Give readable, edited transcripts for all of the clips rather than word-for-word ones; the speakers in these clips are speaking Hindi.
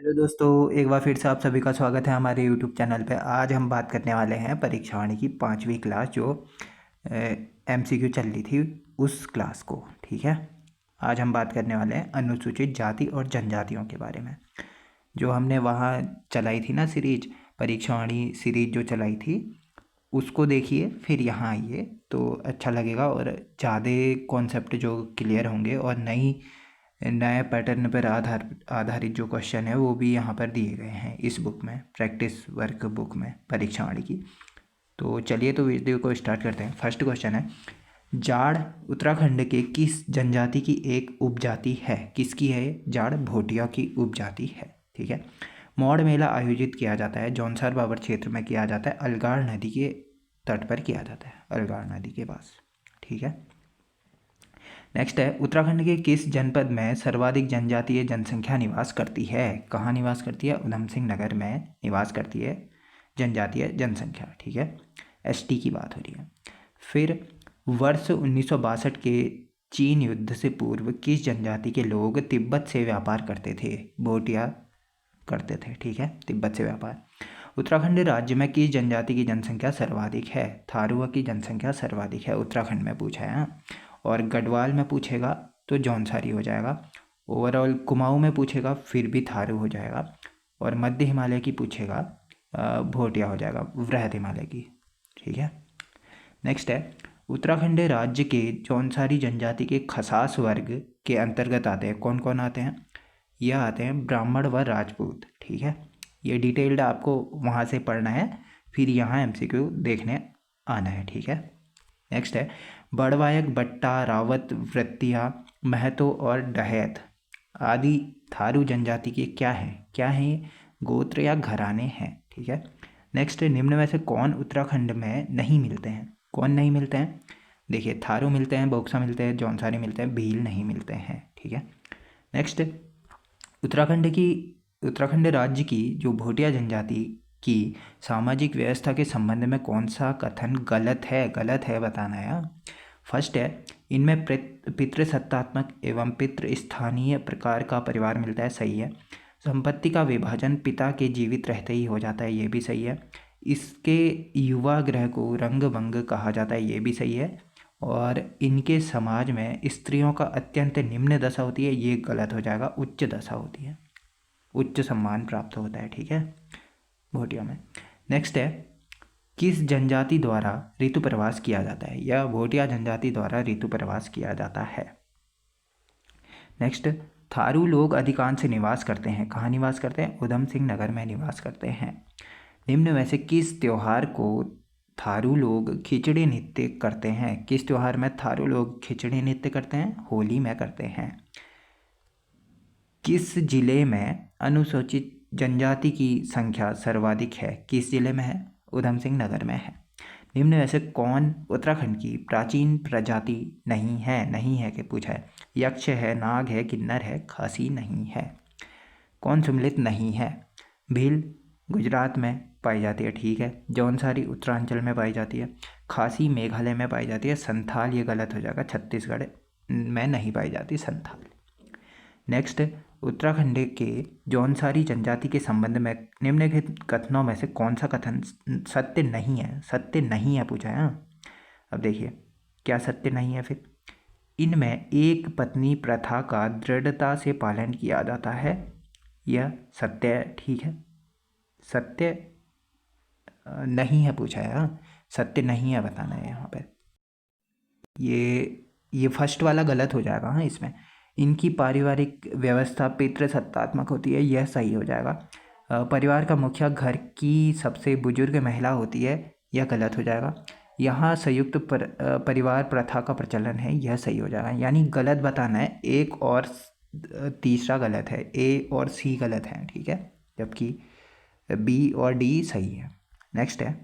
हेलो दोस्तों, एक बार फिर से आप सभी का स्वागत है हमारे यूट्यूब चैनल पे। आज हम बात करने वाले हैं परीक्षा वाणी की 5वीं क्लास जो एमसीक्यू चल रही थी उस क्लास को। ठीक है, आज हम बात करने वाले हैं अनुसूचित जाति और जनजातियों के बारे में। जो हमने वहाँ चलाई थी ना सीरीज, परीक्षा वाणी सीरीज जो चलाई थी उसको देखिए, फिर यहाँ आइए तो अच्छा लगेगा और ज़्यादा कॉन्सेप्ट जो क्लियर होंगे और नए पैटर्न पर आधारित जो क्वेश्चन है वो भी यहाँ पर दिए गए हैं इस बुक में, प्रैक्टिस वर्क बुक में परीक्षा वाली की। तो चलिए तो वीडियो को स्टार्ट करते हैं। फर्स्ट क्वेश्चन है, जाड़ उत्तराखंड के किस जनजाति की एक उपजाति है? किसकी है ये? जाड़ भोटिया की उपजाति है। ठीक है। मौड़ मेला आयोजित किया जाता है जौनसार बाबर क्षेत्र में किया जाता है, अलगाड़ नदी के तट पर किया जाता है, अलगाड़ नदी के पास। ठीक है। नेक्स्ट है, उत्तराखंड के किस जनपद में सर्वाधिक जनजातीय जनसंख्या निवास करती है? कहाँ निवास करती है? उधम सिंह नगर में निवास करती है जनजातीय जनसंख्या। ठीक है, एसटी की बात हो रही है। फिर वर्ष 1962 के चीन युद्ध से पूर्व किस जनजाति के लोग तिब्बत से व्यापार करते थे? भोटिया करते थे। ठीक है, तिब्बत से व्यापार। उत्तराखंड राज्य में किस जनजाति की जनसंख्या सर्वाधिक है? थारुआ की जनसंख्या सर्वाधिक है, उत्तराखंड में पूछा है। और गढ़वाल में पूछेगा तो जौनसारी हो जाएगा। ओवरऑल कुमाऊं में पूछेगा फिर भी थारू हो जाएगा। और मध्य हिमालय की पूछेगा भोटिया हो जाएगा, वृहद हिमालय की। ठीक है। नेक्स्ट है, उत्तराखंड राज्य के जौनसारी जनजाति के खसास वर्ग के अंतर्गत आते हैं। कौन कौन आते हैं? यह आते हैं ब्राह्मण व राजपूत। ठीक है, ये डिटेल्ड आपको वहाँ से पढ़ना है, फिर यहाँ एमसीक्यू देखने आना है। ठीक है। नेक्स्ट है, बड़वायक, बट्टा, रावत, वृत्तिया, महतो और डहैत आदि थारू जनजाति के क्या है ये? गोत्र या घराने हैं। ठीक है। नेक्स्ट, निम्न में से कौन उत्तराखंड में नहीं मिलते हैं? कौन नहीं मिलते हैं? देखिए, थारू मिलते हैं, बोक्सा मिलते हैं, जौनसारी मिलते हैं, भील नहीं मिलते हैं। ठीक है। नेक्स्ट, उत्तराखंड राज्य की जो भोटिया जनजाति की सामाजिक व्यवस्था के संबंध में कौन सा कथन गलत है? गलत है बताना है। फर्स्ट है, इनमें पितृसत्तात्मक एवं पितृ स्थानीय प्रकार का परिवार मिलता है। सही है। संपत्ति का विभाजन पिता के जीवित रहते ही हो जाता है। ये भी सही है। इसके युवा ग्रह को रंगभंग कहा जाता है। ये भी सही है। और इनके समाज में स्त्रियों का अत्यंत निम्न दशा होती है। ये गलत हो जाएगा, उच्च दशा होती है, उच्च सम्मान प्राप्त होता है। ठीक है, भोटिया में। नेक्स्ट है, किस जनजाति द्वारा ऋतु प्रवास किया जाता है? यह भोटिया जनजाति द्वारा ऋतु प्रवास किया जाता है। नेक्स्ट, थारू लोग अधिकांश निवास करते हैं। कहाँ निवास करते हैं? उधम सिंह नगर में निवास करते हैं। निम्न में से किस त्योहार को थारू लोग खिचड़ी नृत्य करते हैं? किस त्योहार में थारू लोग खिचड़ी नृत्य करते हैं? होली में करते हैं। किस जिले में अनुसूचित जनजाति की संख्या सर्वाधिक है? किस जिले में है? उधम सिंह नगर में है। निम्न में से कौन उत्तराखंड की प्राचीन प्रजाति नहीं है कि पूछा है? यक्ष है, नाग है, किन्नर है, खासी नहीं है। कौन सम्मिलित नहीं है? भील गुजरात में पाई जाती है। ठीक है। जौनसारी उत्तरांचल में पाई जाती है। खासी मेघालय में पाई जाती है। संथाल ये गलत हो जाएगा, छत्तीसगढ़ में नहीं पाई जाती संथाल। नेक्स्ट, उत्तराखंड के जौनसारी जनजाति के संबंध में निम्नलिखित कथनों में से कौन सा कथन सत्य नहीं है? सत्य नहीं है पूछा है। अब देखिए क्या सत्य नहीं है। फिर इनमें एक पत्नी प्रथा का दृढ़ता से पालन किया जाता है। यह सत्य है। ठीक है, सत्य नहीं है पूछा है। सत्य नहीं है बताना है यहाँ पर। ये फर्स्ट वाला गलत हो जाएगा। हाँ, इसमें इनकी पारिवारिक व्यवस्था पितृसत्तात्मक होती है, यह सही हो जाएगा। परिवार का मुखिया घर की सबसे बुजुर्ग महिला होती है, यह गलत हो जाएगा। यहाँ संयुक्त परिवार प्रथा का प्रचलन है, यह सही हो जाएगा। यानी गलत बताना है, एक और तीसरा गलत है, ए और सी गलत है। ठीक है, जबकि बी और डी सही है। नेक्स्ट है,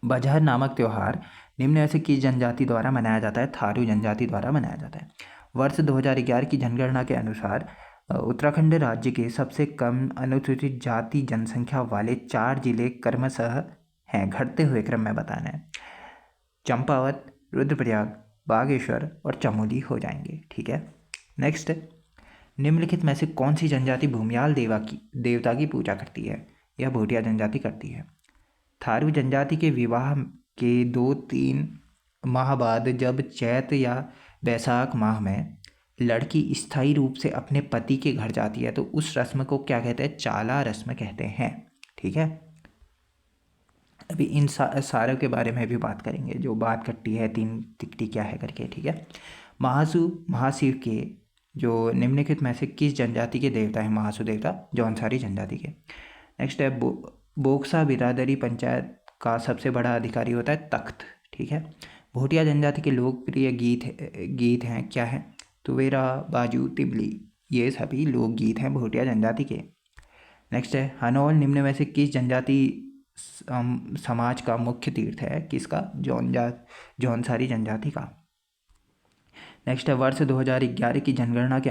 बजहर नामक त्यौहार निम्न में से किस जनजाति द्वारा मनाया जाता है? थारू जनजाति द्वारा मनाया जाता है। वर्ष 2011 की जनगणना के अनुसार उत्तराखंड राज्य के सबसे कम अनुसूचित जाति जनसंख्या वाले 4 जिले क्रमशः हैं, घटते हुए क्रम में बताना है। चंपावत, रुद्रप्रयाग, बागेश्वर और चमोली हो जाएंगे। ठीक है। नेक्स्ट, निम्नलिखित में से कौन सी जनजाति भूमियाल देवता की पूजा करती है? यह भोटिया जनजाति करती है। थारू जनजाति के विवाह के 2-3 माह बाद जब चैत या बैसाख माह में लड़की स्थायी रूप से अपने पति के घर जाती है तो उस रस्म को क्या कहते हैं? चाला रस्म कहते हैं। ठीक है, अभी इन सारों के बारे में भी बात करेंगे, जो बात करती है 3 तिकटी क्या है करके। ठीक है, महाशिव के जो निम्नलिखित में से किस जनजाति के देवता है? महासु देवता जौनसारी जनजाति के। नेक्स्ट है बोक्सा बिरादरी पंचायत का सबसे बड़ा अधिकारी होता है तख्त। ठीक है, भोटिया जनजाति के लोकप्रिय गीत हैं क्या है? तुवेरा, बाजू, तिबली, ये सभी लोकगीत हैं भोटिया जनजाति के। नेक्स्ट है हनौल निम्न में से किस जनजाति समाज का मुख्य तीर्थ है? किसका? जौनसारी जनजाति का। नेक्स्ट है वर्ष 2011 की जनगणना के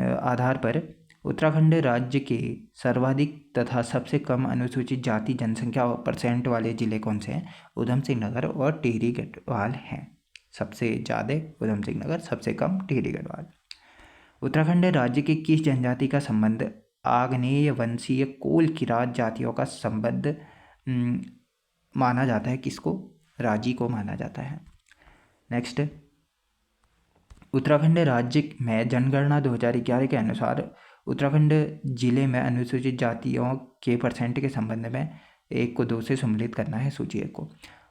आधार पर उत्तराखंड राज्य के सर्वाधिक तथा सबसे कम अनुसूचित जाति जनसंख्या % वाले जिले कौन से हैं? उधम सिंह नगर और टिहरी गढ़वाल हैं। सबसे ज़्यादा उधम सिंह नगर, सबसे कम टिहरी गढ़वाल। उत्तराखंड राज्य के किस जनजाति का संबंध आग्नेय वंशीय कोल किरात जातियों का संबंध माना जाता है? किसको? राजी को माना जाता है। नेक्स्ट, उत्तराखंड राज्य में जनगणना 2011 के अनुसार उत्तराखंड जिले में अनुसूचित जातियों के % के संबंध में 1 को 2 से सम्मिलित करना है सूची 1 को।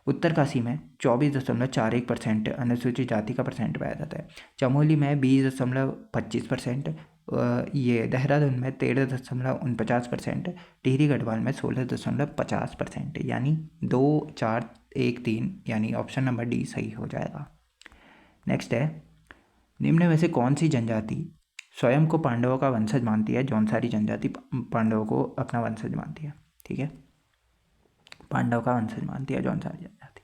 उत्तरकाशी में 24.41% अनुसूचित जाति का % पाया जाता है। चमोली में 20.25%, ये देहरादून में 13.49%, टिहरी गढ़वाल में 16.50%, यानी 2, 4, 1, 3, यानी ऑप्शन नंबर डी सही हो जाएगा। नेक्स्ट है निम्न में से कौन सी जनजाति स्वयं को पांडवों का वंशज मानती है? जौनसारी जनजाति पांडवों को अपना वंशज मानती है। ठीक है, पांडव का वंशज मानती है जौनसारी जनजाति।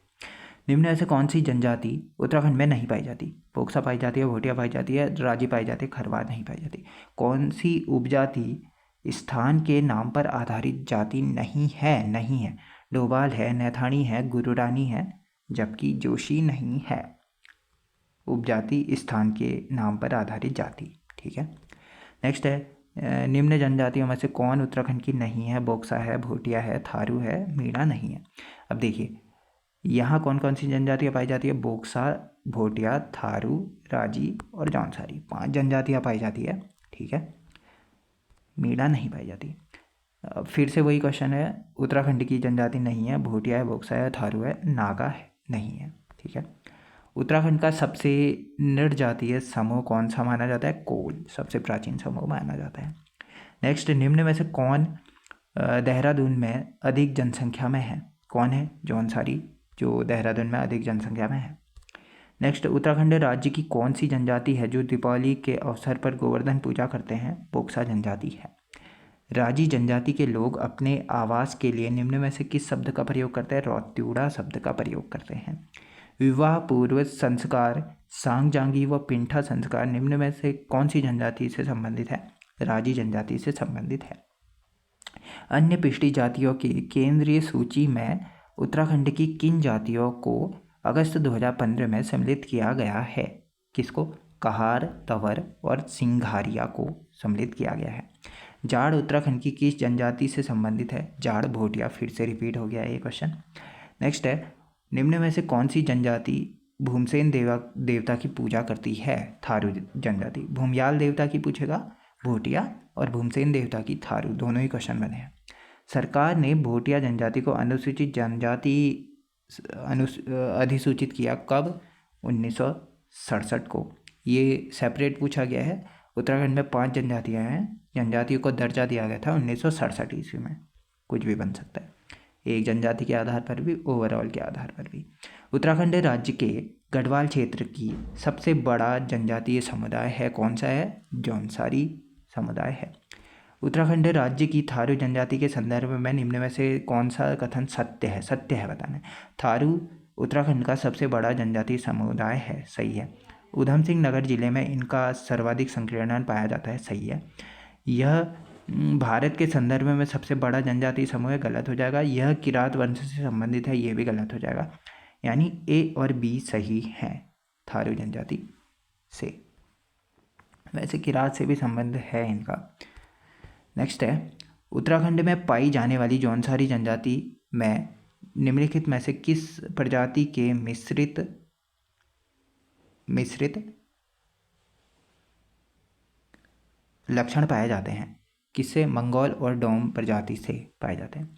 निम्न में से कौन सी जनजाति उत्तराखंड में नहीं पाई जाती? बोक्सा पाई जाती है, भोटिया पाई जाती है, राजी पाई जाती है, खरवार नहीं पाई जाती। कौन सी उपजाति स्थान के नाम पर आधारित जाति नहीं है? नहीं है, डोभाल है, नैथानी है, गुरुरानी है, जबकि जोशी नहीं है। उपजाति स्थान के नाम पर आधारित जाति। ठीक है, नेक्स्ट है निम्न जनजातियों में से कौन उत्तराखंड की नहीं है? बोक्सा है, भोटिया है, थारू है, मीणा नहीं है। अब देखिए यहाँ कौन कौन सी जनजातियाँ पाई जाती है? बोक्सा, भोटिया, थारू, राजी और जौनसारी, 5 जनजातियाँ पाई जाती है। ठीक है, मीणा नहीं पाई जाती। फिर से वही क्वेश्चन है, उत्तराखंड की जनजाति नहीं है, भोटिया है, बोक्सा है, थारू है, नागा है नहीं है। ठीक है, उत्तराखंड का सबसे निर्जातीय समूह कौन सा माना जाता है? कोल, सबसे प्राचीन समूह माना जाता है। नेक्स्ट, निम्न में से कौन देहरादून में अधिक जनसंख्या में है? कौन है? जौनसारी, जो देहरादून में अधिक जनसंख्या में है। नेक्स्ट, उत्तराखंड राज्य की कौन सी जनजाति है जो दीपावली के अवसर पर गोवर्धन पूजा करते हैं? बोक्सा जनजाति है। राजी जनजाति के लोग अपने आवास के लिए निम्न में से किस शब्द का प्रयोग करते हैं? रौत्यूड़ा शब्द का प्रयोग करते हैं। विवाह पूर्व संस्कार सांगजांगी व पिंठा संस्कार निम्न में से कौन सी जनजाति से संबंधित है? राजी जनजाति से संबंधित है। अन्य पिछड़ी जातियों की केंद्रीय सूची में उत्तराखंड की किन जातियों को अगस्त 2015 में सम्मिलित किया गया है? किसको? कहार, तंवर और सिंघारिया को सम्मिलित किया गया है। जाड़ उत्तराखंड की किस जनजाति से संबंधित है? जाड़ भोटिया, फिर से रिपीट हो गया ये क्वेश्चन। नेक्स्ट है निम्न में से कौन सी जनजाति भूमसेन देवता की पूजा करती है? थारू जनजाति। भूमियाल देवता की पूछेगा भोटिया, और भूमसेन देवता की थारू, दोनों ही क्वेश्चन बने हैं। सरकार ने भोटिया जनजाति को अनुसूचित जनजाति अधिसूचित किया कब? 1967 को। ये सेपरेट पूछा गया है। उत्तराखंड में 5 जनजातियाँ हैं, जनजातियों को दर्जा दिया गया था 1967 ईस्वी में। कुछ भी बन सकता है, एक जनजाति के आधार पर भी, ओवरऑल के आधार पर भी। उत्तराखंड राज्य के गढ़वाल क्षेत्र की सबसे बड़ा जनजातीय समुदाय है, कौन सा है? जौनसारी समुदाय है। उत्तराखंड राज्य की थारू जनजाति के संदर्भ में निम्न में से कौन सा कथन सत्य है? सत्य है बताना है। थारू उत्तराखंड का सबसे बड़ा जनजातीय समुदाय है, सही है। उधम सिंह नगर जिले में इनका सर्वाधिक संकीर्णन पाया जाता है, सही है। यह भारत के संदर्भ में सबसे बड़ा जनजातीय समूह है, गलत हो जाएगा। यह किरात वंश से संबंधित है, ये भी गलत हो जाएगा। यानी ए और बी सही हैं थारू जनजाति से। वैसे किरात से भी संबंध है इनका। नेक्स्ट है, उत्तराखंड में पाई जाने वाली जौनसारी जनजाति में निम्नलिखित में से किस प्रजाति के मिश्रित लक्षण पाए जाते हैं? किससे? मंगोल और डोम प्रजाति से पाए जाते हैं।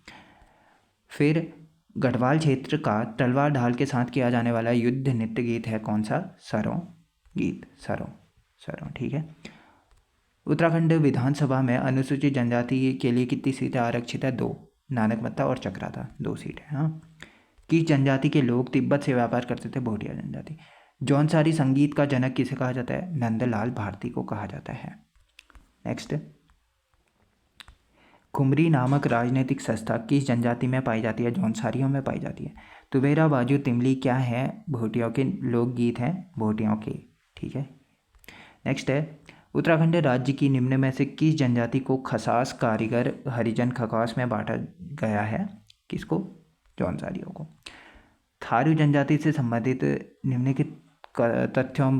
फिर गढ़वाल क्षेत्र का तलवार ढाल के साथ किया जाने वाला युद्ध नृत्य गीत है कौन सा? सरों गीत, सरों। ठीक है। उत्तराखंड विधानसभा में अनुसूचित जनजाति के लिए कितनी सीटें आरक्षित है? 2। नानकमत्ता और चक्राता 2 सीट है। हाँ। किस जनजाति के लोग तिब्बत से व्यापार करते थे? भोटिया जनजाति। जौनसारी संगीत का जनक किसे कहा जाता है? नंदलाल भारती को कहा जाता है। नेक्स्ट, खुमरी नामक राजनीतिक संस्था किस जनजाति में पाई जाती है? जौनसारियों में पाई जाती है। तुबेरा बाजू तिमली क्या है? भोटियों के लोकगीत हैं, भोटियों के। ठीक है। नेक्स्ट है, उत्तराखंड राज्य की निम्न में से किस जनजाति को खसास कारीगर हरिजन खकास में बांटा गया है? किसको? जौनसारियों को। थारू जनजाति से संबंधित निम्नलिखित तथ्यों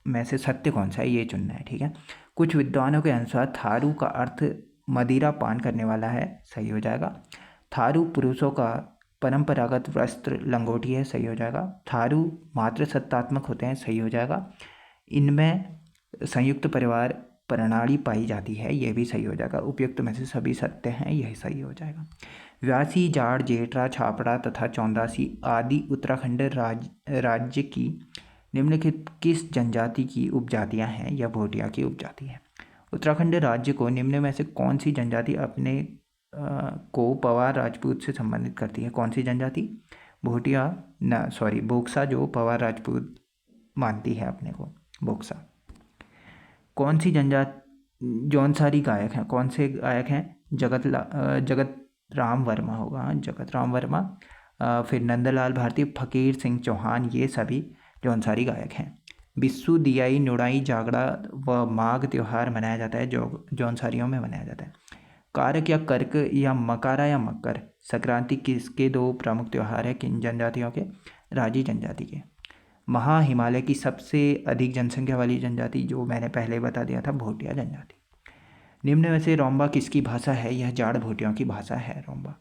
में से सत्य कौन सा है? ये चुनना है। ठीक है। कुछ विद्वानों के अनुसार थारू का अर्थ मदिरा पान करने वाला है, सही हो जाएगा। थारू पुरुषों का परंपरागत वस्त्र लंगोटी है, सही हो जाएगा। थारू मात्र सत्तात्मक होते हैं, सही हो जाएगा। इनमें संयुक्त परिवार प्रणाली पाई जाती है, यह भी सही हो जाएगा। उपयुक्त में से सभी सत्य हैं, यही सही हो जाएगा। व्यासी, जाड़, जेठरा, छापड़ा तथा चौंदासी आदि उत्तराखंड राज्य की निम्नलिखित किस जनजाति की उपजातियां हैं? या भोटिया की उपजाति है। उत्तराखंड राज्य को निम्न में से कौन सी जनजाति अपने को पवार राजपूत से संबंधित करती है? कौन सी जनजाति? भोटिया बोक्सा, जो पवार राजपूत मानती है अपने को, बोक्सा। कौन सी जनजाति जौनसारी गायक हैं? कौन से गायक हैं? जगत राम वर्मा होगा, जगत राम वर्मा। फिर नंदलाल भारती, फकीर सिंह चौहान, ये सभी जौनसारी गायक हैं। बिस्सू, दियाई, नुड़ाई, जागड़ा व माघ त्यौहार मनाया जाता है, जो जौनसारियों में मनाया जाता है। कारक या कर्क या मकारा या मकर संक्रांति किसके 2 प्रमुख त्यौहार है? किन जनजातियों के? राजी जनजाति के। महा हिमालय की सबसे अधिक जनसंख्या वाली जनजाति, जो मैंने पहले बता दिया था, भोटिया जनजाति। निम्न में से रोम्बा किसकी भाषा है? यह जाड़ भोटियों की भाषा है, रोम्बा।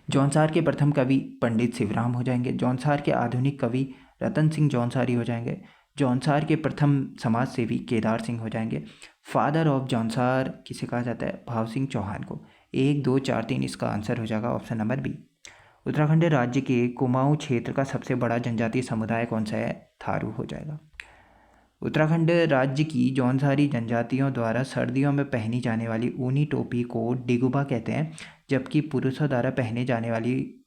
जौनसार के प्रथम कवि पंडित शिवराम हो जाएंगे। जौनसार के आधुनिक कवि रतन सिंह जौनसारी हो जाएंगे। जौनसार के प्रथम समाज सेवी केदार सिंह हो जाएंगे। फादर ऑफ जौनसार किसे कहा जाता है? भाव सिंह चौहान को। 1, 2, 4, 3 इसका आंसर हो जाएगा ऑप्शन नंबर बी। उत्तराखंड राज्य के कुमाऊं क्षेत्र का सबसे बड़ा जनजातीय समुदाय कौन सा है? थारू हो जाएगा। उत्तराखंड राज्य की जौनसारी जनजातियों द्वारा सर्दियों में पहनी जाने वाली ऊनी टोपी को डिगुबा कहते हैं, जबकि पुरुषों द्वारा पहने जाने वाली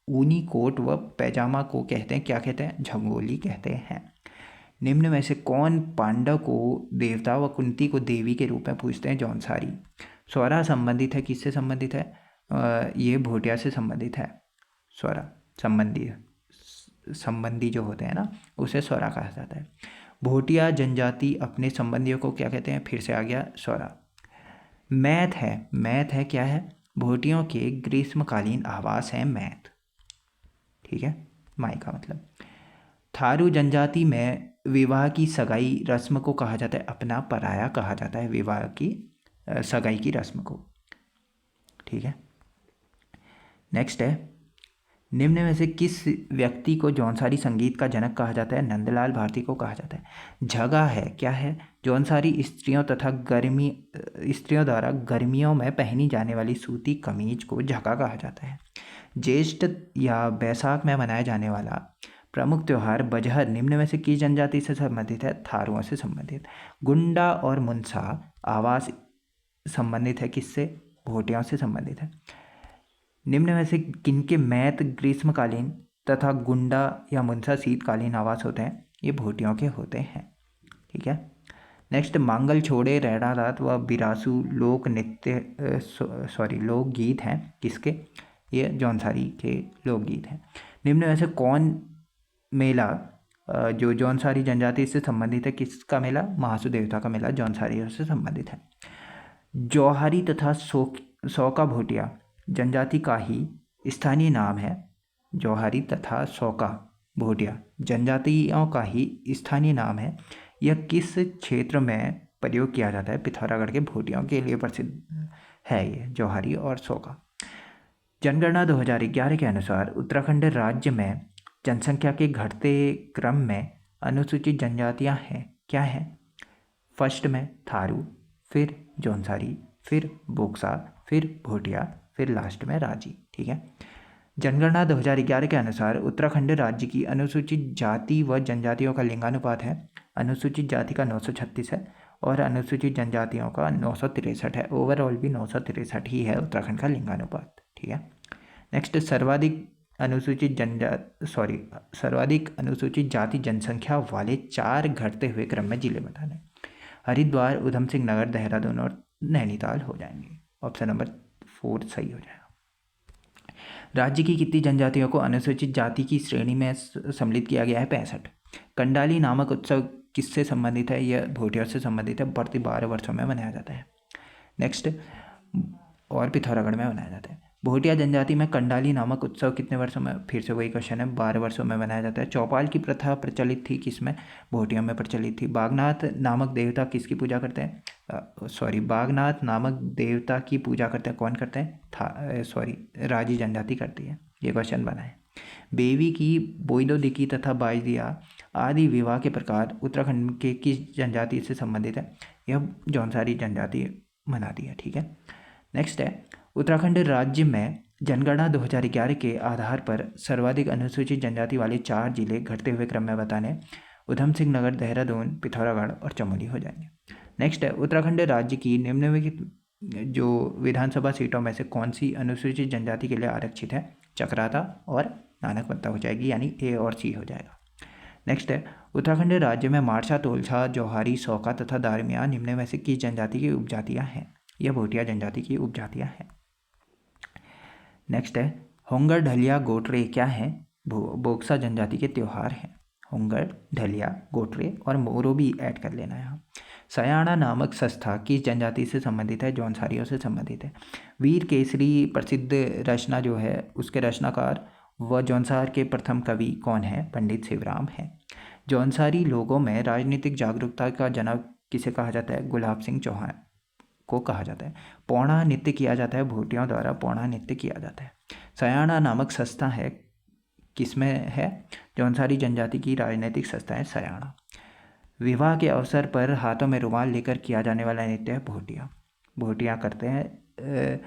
ऊनी कोट व पैजामा को कहते हैं, क्या कहते हैं? झंगोली कहते हैं। निम्न में से कौन पांडव को देवता व कुंती को देवी के रूप में पूजते हैं? जौनसारी। स्वरा संबंधित है, किससे संबंधित है? ये भोटिया से संबंधित है। स्वरा संबंधी जो होते हैं ना, उसे स्वरा कहा जाता है। भोटिया जनजाति अपने संबंधियों को क्या कहते हैं? फिर से आ गया स्वरा। मैथ है क्या है? भोटियों के ग्रीष्मकालीन आवास है मैथ। ठीक है, मायका मतलब। थारू जनजाति में विवाह की सगाई रस्म को कहा जाता है अपना पराया, कहा जाता है विवाह की सगाई की रस्म को। ठीक है। नेक्स्ट है, निम्न में से किस व्यक्ति को जौनसारी संगीत का जनक कहा जाता है? नंदलाल भारती को कहा जाता है। झगा है, क्या है? जौनसारी स्त्रियों तथा स्त्रियों द्वारा गर्मियों में पहनी जाने वाली सूती कमीज को झगा कहा जाता है। ज्येष्ठ या बैसाख में मनाया जाने वाला प्रमुख त्यौहार बजहर निम्न में से किस जनजाति से संबंधित है? थारुओं से संबंधित। गुंडा और मुंसा आवास संबंधित है किससे? भोटियों से संबंधित है। निम्न में से किनके मैत ग्रीष्मकालीन तथा गुंडा या मुंसा शीतकालीन आवास होते हैं? ये भोटियों के होते हैं। ठीक है। नेक्स्ट, मांगल छोड़े, रैड़ा रात व बिरासू लोक गीत हैं किसके? ये जौनसारी के लोकगीत हैं। निम्न में से कौन मेला जो जौनसारी जनजाति से संबंधित है, किसका मेला? महासू देवता का मेला जौनसारियों से संबंधित है। जौहरी तथा सौका भोटिया जनजाति का ही स्थानीय नाम है। जौहरी तथा सौका भोटिया जनजातियों का ही स्थानीय नाम है। यह किस क्षेत्र में प्रयोग किया जाता है? पिथौरागढ़ के भोटियों के लिए प्रसिद्ध है ये जौहरी और सोका। जनगणना 2011 के अनुसार उत्तराखंड राज्य में जनसंख्या के घटते क्रम में अनुसूचित जनजातियां हैं, क्या हैं? फर्स्ट में थारू, फिर जौनसारी, फिर बोक्सा, फिर भोटिया, फिर लास्ट में राजी। ठीक है। जनगणना 2011 के अनुसार उत्तराखंड राज्य की अनुसूचित जाति व जनजातियों का लिंगानुपात है, अनुसूचित जाति का 936 है और अनुसूचित जनजातियों का 963 है। ओवरऑल भी 963 ही है उत्तराखंड का लिंगानुपात। ठीक है। नेक्स्ट, सर्वाधिक अनुसूचित जाति जनसंख्या वाले 4 घटते हुए क्रम में जिले बताने। हरिद्वार, उधम सिंह नगर, देहरादून और नैनीताल हो जाएंगे। ऑप्शन नंबर 4 सही हो जाएगा। राज्य की कितनी जनजातियों को अनुसूचित जाति की श्रेणी में सम्मिलित किया गया है? 65। कंडाली नामक उत्सव किससे संबंधित है? यह भोटियों से संबंधित है, प्रति 12 वर्षों में मनाया जाता है। नेक्स्ट, और पिथौरागढ़ में मनाया जाता है। भोटिया जनजाति में कंडाली नामक उत्सव कितने वर्षों में? फिर से वही क्वेश्चन है, 12 वर्षों में मनाया जाता है। चौपाल की प्रथा प्रचलित थी किसमें? भोटियों में प्रचलित थी। बागनाथ नामक देवता किसकी पूजा करते हैं? बागनाथ नामक देवता की पूजा करते हैं, कौन करते हैं? राजी जनजाति करती है। ये क्वेश्चन बना है। बेवी की, बोइलो दिकी तथा बाइदिया आदि विवाह के प्रकार उत्तराखंड के किस जनजाति से संबंधित है? यह जौनसारी जनजाति मनाती है। ठीक है। नेक्स्ट है, उत्तराखंड राज्य में जनगणना 2011 के आधार पर सर्वाधिक अनुसूचित जनजाति वाले 4 जिले घटते हुए क्रम में बताने। उधम सिंह नगर, देहरादून, पिथौरागढ़ और चमोली हो जाएंगे। नेक्स्ट है, उत्तराखंड राज्य की निम्नलिखित जो विधानसभा सीटों में से कौन सी अनुसूचित जनजाति के लिए आरक्षित है? चकराता और नानकमत्ता हो जाएगी, यानी ए और सी हो जाएगा। नेक्स्ट है, उत्तराखंड राज्य में मारसा, तोलछा, जौहरी, सौका तथा दारमिया निम्न में से किस जनजाति की उपजातियां हैं? यह भोटिया जनजाति की उपजातियां हैं। नेक्स्ट है, होंगर, ढलिया, गोटरे क्या है? बोक्सा जनजाति के त्योहार हैं। होंगर, ढलिया, गोटरे और मोरो भी ऐड कर लेना है। सयाना नामक संस्था किस जनजाति से संबंधित है? जौनसारियों से संबंधित है। वीर केसरी प्रसिद्ध रचना जो है उसके रचनाकार व जौनसार के प्रथम कवि कौन है? पंडित शिवराम है। जौनसारी लोगों में राजनीतिक जागरूकता का जनक किसे कहा जाता है? गुलाब सिंह चौहान को कहा जाता है। पौड़ा नृत्य किया जाता है, भोटियों द्वारा पौड़ा नृत्य किया जाता है। सयाना नामक संस्था है, किसमें है? जौनसारी जनजाति की राजनीतिक संस्था है सयाना। विवाह के अवसर पर हाथों में रुमाल लेकर किया जाने वाला नृत्य है भोटिया। भोटिया करते हैं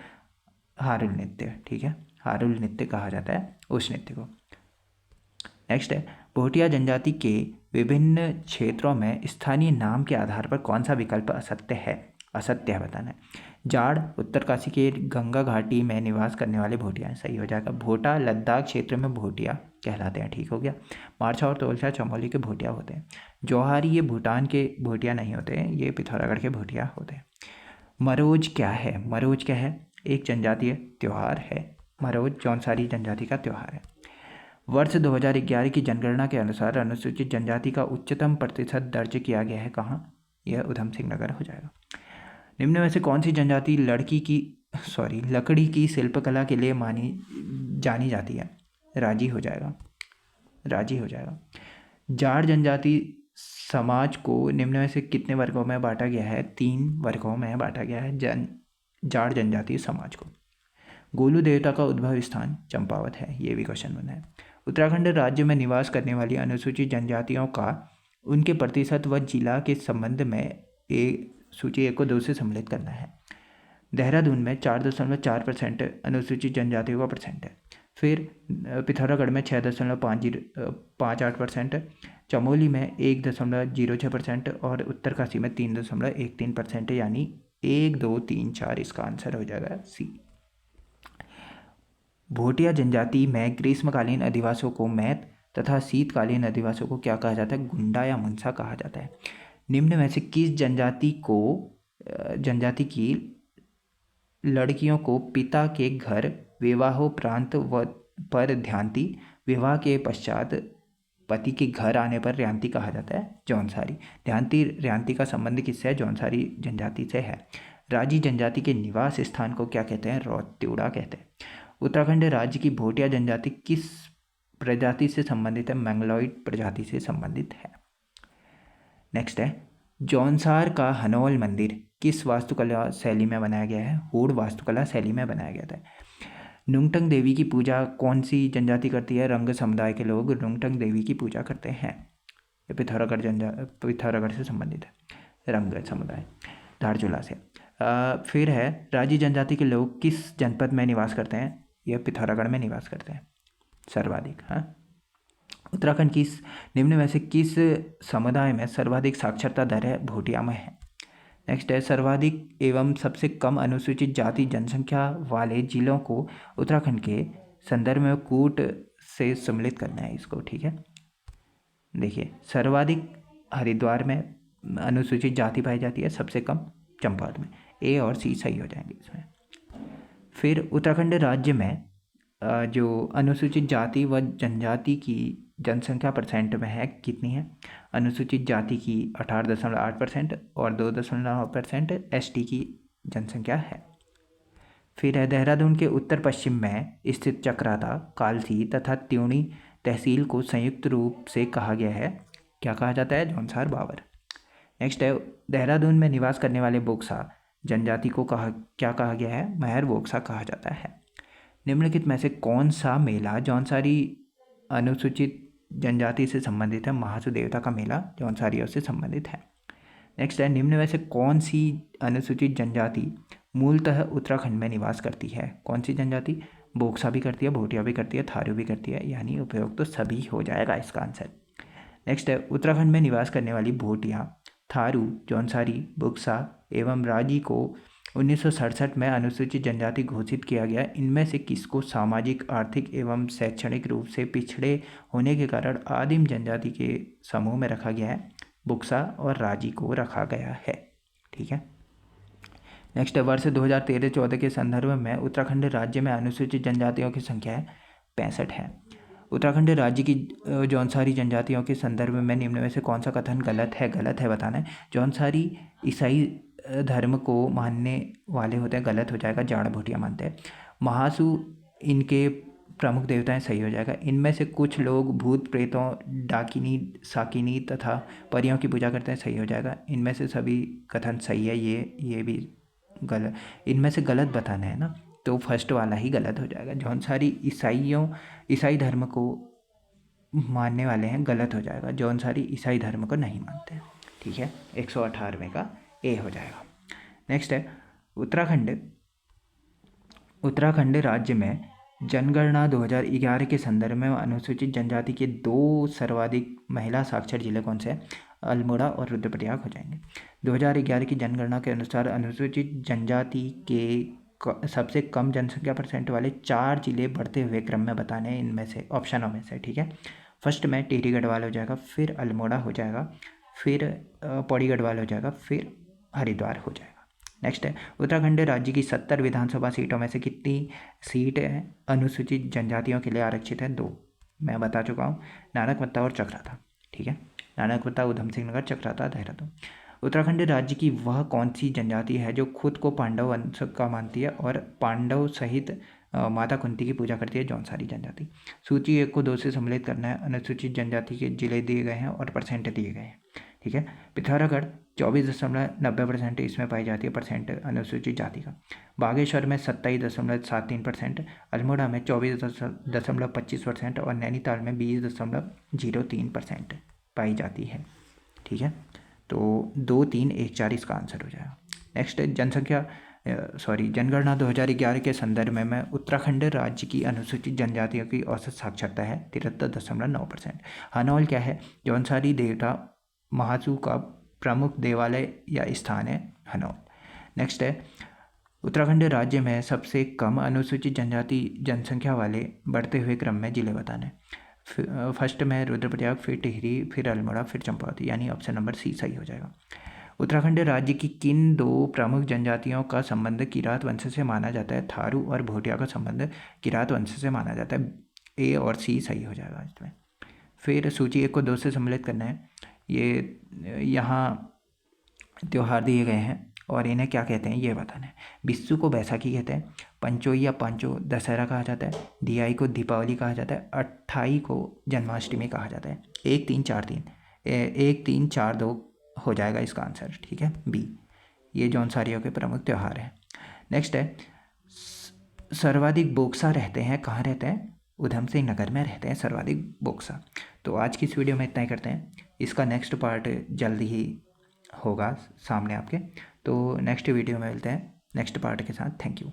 हारुल नृत्य। ठीक है, हारुल नृत्य कहा जाता है उस नृत्य को। नेक्स्ट है, भोटिया जनजाति के विभिन्न क्षेत्रों में स्थानीय नाम के आधार पर कौन सा विकल्प असत्य है? असत्य है बताना है। जाड़, उत्तरकाशी के गंगा घाटी में निवास करने वाले भोटिया, सही हो जाएगा। भोटा लद्दाख क्षेत्र में भोटिया कहलाते हैं। ठीक हो गया। मारसा और तोलछा चमोली के भोटिया होते हैं। जौहरी ये भूटान के भोटिया नहीं होते हैं, ये पिथौरागढ़ के भोटिया होते हैं। मरोज क्या है? मरोज क्या है? एक जनजातीय त्यौहार है। मरोज जौनसारी जनजाति का त्यौहार है। वर्ष 2011 की जनगणना के अनुसार अनुसूचित जनजाति का उच्चतम प्रतिशत दर्ज किया गया है कहाँ? यह उधम सिंह नगर हो जाएगा। निम्न में से कौन सी जनजाति लकड़ी की शिल्पकला के लिए जानी जाती है? राजी हो जाएगा। राजी हो जाएगा। जाड़ जनजाति समाज को निम्न में से कितने वर्गों में बांटा गया है? 3 वर्गों में बांटा गया है जाड़ जनजाति समाज को। गोलू देवता का उद्भव स्थान चंपावत है, ये भी क्वेश्चन बना है। उत्तराखंड राज्य में निवास करने वाली अनुसूचित जनजातियों का उनके प्रतिशत व जिला के संबंध में सूची 1 को 2 से सम्मिलित करना है। देहरादून में 4.4% अनुसूचित जनजातियों का परसेंट है। फिर पिथौरागढ़ में 6.58%, चमोली में 1.06% और उत्तरकाशी में 3.13%, यानी 1, 2, 3, 4 इसका आंसर हो जाएगा सी। भोटिया जनजाति में ग्रीष्मकालीन अधिवासियों को मैत तथा शीतकालीन अधिवासियों को क्या कहा जाता है? गुंडा या मुंसा कहा जाता है। निम्न में से किस जनजाति की लड़कियों को पिता के घर विवाहोपरांत पर ध्यांति, विवाह के पश्चात पति के घर आने पर रियांती कहा जाता है? जौनसारी। ध्यांति रियांती का संबंध किससे है? जौनसारी जनजाति से है। राजी जनजाति के निवास स्थान को क्या कहते हैं? रौत्यूड़ा कहते हैं। उत्तराखंड राज्य की भोटिया जनजाति किस प्रजाति से संबंधित है? मंगलोइड प्रजाति से संबंधित है। नेक्स्ट है जौनसार का हनोल मंदिर किस वास्तुकला शैली में बनाया गया है? हूण वास्तुकला शैली में बनाया गया था। नुंगटंग देवी की पूजा कौन सी जनजाति करती है? रंग समुदाय के लोग नुंगटंग देवी की पूजा करते हैं। ये पिथौरागढ़ से संबंधित है, रंग समुदाय धारचूला से। फिर है राजी जनजाति के लोग किस जनपद में निवास करते हैं? यह पिथौरागढ़ में निवास करते हैं सर्वाधिक। हाँ, उत्तराखंड की निम्न में से किस समुदाय में सर्वाधिक साक्षरता दर है? भोटिया में है। नेक्स्ट है सर्वाधिक एवं सबसे कम अनुसूचित जाति जनसंख्या वाले जिलों को उत्तराखंड के संदर्भ में कूट से सम्मिलित करना है इसको। ठीक है, देखिए सर्वाधिक हरिद्वार में अनुसूचित जाति पाई जाती है, सबसे कम चंपावत में। ए और सी सही हो जाएंगे इसमें। फिर उत्तराखंड राज्य में जो अनुसूचित जाति व जनजाति की जनसंख्या परसेंट में है कितनी है? अनुसूचित जाति की 18.8% और 2.9% एसटी की जनसंख्या है। फिर है देहरादून के उत्तर पश्चिम में स्थित चक्राता, कालसी तथा त्यूणी तहसील को संयुक्त रूप से कहा गया है, क्या कहा जाता है? जौनसार बावर। नेक्स्ट है देहरादून में निवास करने वाले बोक्सा जनजाति को क्या कहा गया है? महर बोक्सा कहा जाता है। निम्नलिखित में से कौन सा मेला जौनसारी अनुसूचित जनजाति से संबंधित है? महासू देवता का मेला जौनसारियों से संबंधित है। नेक्स्ट है निम्न में से कौन सी अनुसूचित जनजाति मूलतः उत्तराखंड में निवास करती है? कौन सी जनजाति? बोक्सा भी करती है, भोटिया भी करती है, थारू भी करती है, यानी उपयोग तो सभी हो जाएगा इसका आंसर। नेक्स्ट है उत्तराखंड में निवास करने वाली भोटिया, थारू, जौनसारी, बोक्सा एवं राजी को 1967 में अनुसूचित जनजाति घोषित किया गया। इनमें से किसको सामाजिक, आर्थिक एवं शैक्षणिक रूप से पिछड़े होने के कारण आदिम जनजाति के समूह में रखा गया है? बुक्सा और राजी को रखा गया है। ठीक है, नेक्स्ट है वर्ष 2013-14 के संदर्भ में उत्तराखंड राज्य में अनुसूचित जनजातियों की संख्या 65 है। उत्तराखंड राज्य की जौनसारी जनजातियों के संदर्भ में निम्न में से कौन सा कथन गलत है? गलत है बताना है। जौनसारी ईसाई धर्म को मानने वाले होते हैं, गलत हो जाएगा, जाड़ भोटिया मानते हैं। महासू इनके प्रमुख देवताएं, सही हो जाएगा। इनमें से कुछ लोग भूत प्रेतों, डाकिनी, साकिनी तथा परियों की पूजा करते हैं, सही हो जाएगा। इनमें से सभी कथन सही है, ये भी गलत, इनमें से गलत बताना है ना, तो फर्स्ट वाला ही गलत हो जाएगा। जौनसारी ईसाई धर्म को मानने वाले हैं, गलत हो जाएगा। जौनसारी ईसाई धर्म को नहीं मानते। ठीक है, 118वें का ए हो जाएगा। नेक्स्ट है उत्तराखंड राज्य में जनगणना 2011 के संदर्भ में अनुसूचित जनजाति के 2 सर्वाधिक महिला साक्षर जिले कौन से हैं? अल्मोड़ा और रुद्रप्रयाग हो जाएंगे। 2011 की जनगणना के अनुसार अनुसूचित जनजाति के सबसे कम जनसंख्या परसेंट वाले 4 जिले बढ़ते हुए क्रम में बताने हैं इनमें से, ऑप्शनों में से। ठीक है, फर्स्ट में टिहरी गढ़वाल हो जाएगा, फिर अल्मोड़ा हो जाएगा, फिर पौड़ी गढ़वाल हो जाएगा, फिर हरिद्वार हो जाएगा। नेक्स्ट है उत्तराखंड राज्य की 70 विधानसभा सीटों में से कितनी सीट अनुसूचित जनजातियों के लिए आरक्षित है? 2, मैं बता चुका हूँ, नानकमत्ता और चक्राता। ठीक है, नानकमत्ता उधम सिंह नगर, चक्राता देहरादून। उत्तराखंड राज्य की वह कौन सी जनजाति है जो खुद को पांडव वंश का मानती है और पांडव सहित माता कुंती की पूजा करती है? जौनसारी जनजाति। सूची 1 को 2 से सम्मिलित करना है। अनुसूचित जनजाति के जिले दिए गए हैं और परसेंट दिए गए हैं। ठीक है, पिथौरागढ़ 24.90% इसमें पाई जाती है परसेंट अनुसूचित जाति का। बागेश्वर में 27.73%, अल्मोड़ा में 24.25% और नैनीताल में 20.03% पाई जाती है। ठीक है, तो 2, 3, 1, 4 इसका आंसर हो जाएगा। नेक्स्ट जनगणना 2011 के संदर्भ में उत्तराखंड राज्य की अनुसूचित जनजातियों की औसत साक्षरता है 73.9%। हनौल क्या है? जौनसारी देवता महासू का प्रमुख देवालय या स्थान है हनौल। नेक्स्ट है उत्तराखंड राज्य में सबसे कम अनुसूचित जनजाति जनसंख्या वाले बढ़ते हुए क्रम में जिले बताने। फर्स्ट में रुद्रप्रयाग, फिर टिहरी, फिर अल्मोड़ा, फिर चंपावत, यानी ऑप्शन नंबर सी सही हो जाएगा। उत्तराखंड राज्य की किन 2 प्रमुख जनजातियों का संबंध किरात वंश से माना जाता है? थारू और भोटिया का संबंध किरात वंश से माना जाता है। ए और सी सही हो जाएगा इसमें। फिर सूची 1 को 2 से सम्मिलित करना है। ये यहाँ त्यौहार दिए गए हैं और इन्हें क्या कहते हैं ये बताना है। बिस्सू को बैसाखी कहते हैं, पंचोई या पांचो दशहरा कहा जाता है, दियाई को दीपावली कहा जाता है, अट्ठाई को जन्माष्टमी कहा जाता है। 1, 3, 4, 3 1, 3, 4, 2 हो जाएगा इसका आंसर, ठीक है, बी। ये जौनसारियों के प्रमुख त्यौहार हैं। नेक्स्ट है सर्वाधिक बोक्सा रहते हैं, कहाँ रहते हैं? उधम सिंह नगर में रहते हैं सर्वाधिक बोक्सा। तो आज की इस वीडियो में इतना ही करते हैं, इसका नेक्स्ट पार्ट जल्दी ही होगा सामने आपके। तो नेक्स्ट वीडियो में मिलते हैं नेक्स्ट पार्ट के साथ। Thank you.